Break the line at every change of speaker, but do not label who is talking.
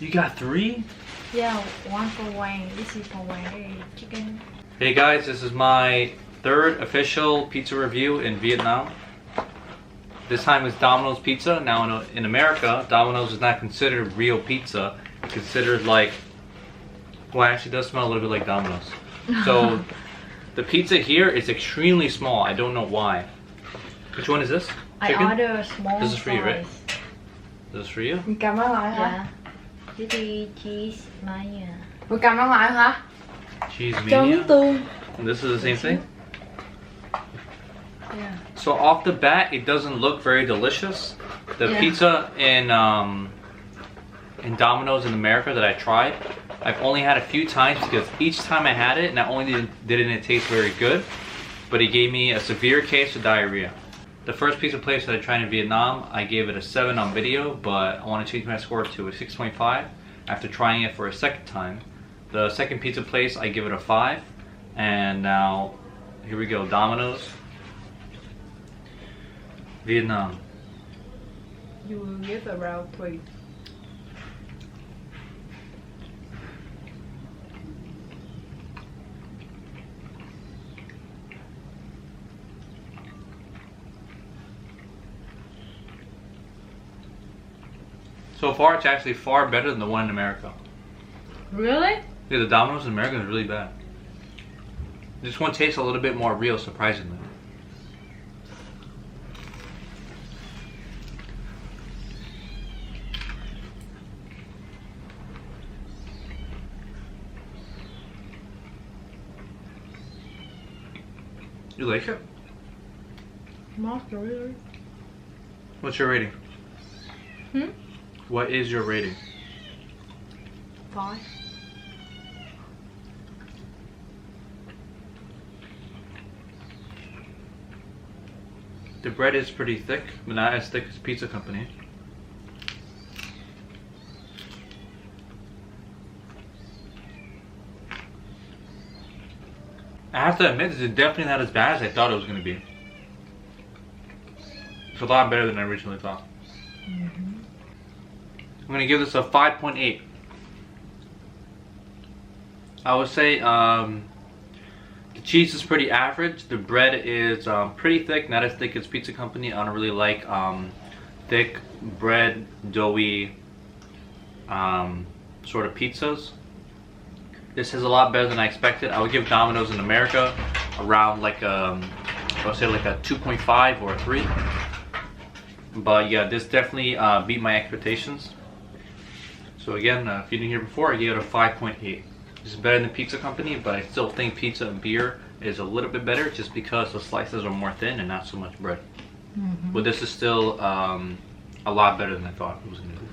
You got 3?
Yeah, one for Wayne. This is for Wayne. Chicken.
Hey guys, this is my 3rd official pizza review in Vietnam. This time it's Domino's pizza. Now in America, Domino's is not considered real pizza. It's considered like, well, it actually does smell a little bit like Domino's. So the pizza here is extremely small. I don't know why. Which one is this? Chicken?
I order a small.
This is for you, right? This is for you?
Mình cầm nó lại hả?
Yeah. This is cheese mania.
Mình cầm nó lại hả?
Cheese
Cho
mania.
nước tương.
And this is the same thing?
Yeah.
So off the bat, it doesn't look very delicious. The
Yeah.
pizza in Domino's in America that I tried, I've only had a few times because each time I had it, not only didn't it taste very good, but it gave me a severe case of diarrhea. The first pizza place that I tried in Vietnam, I gave it a 7 on video, but I want to change my score to a 6.5 after trying it for a second time. The second pizza place, I give it a 5, and now here we go, Domino's Vietnam.
You will give around 3.
So far, it's actually far better than the one in America.
Really?
Yeah, the Domino's in America is really bad. This one tastes a little bit more real, surprisingly. You like it?
Not really.
What's your rating?
Hmm?
What is your rating?
5.
The bread is pretty thick, but not as thick as Pizza Company. I have to admit, this is definitely not as bad as I thought it was going to be. It's a lot better than I originally thought. I'm going to give this a 5.8. I would say the cheese is pretty average. The bread is pretty thick, not as thick as Pizza Company. I don't really like thick bread, doughy sort of pizzas. This is a lot better than I expected. I would give Domino's in America around like I would say like a 2.5 or a 3. But yeah, this definitely beat my expectations. So again, if you didn't hear before, I gave it a 5.8. This is better than Pizza Company, but I still think pizza and beer is a little bit better just because the slices are more thin and not so much bread. But this is still a lot better than I thought it was going to be.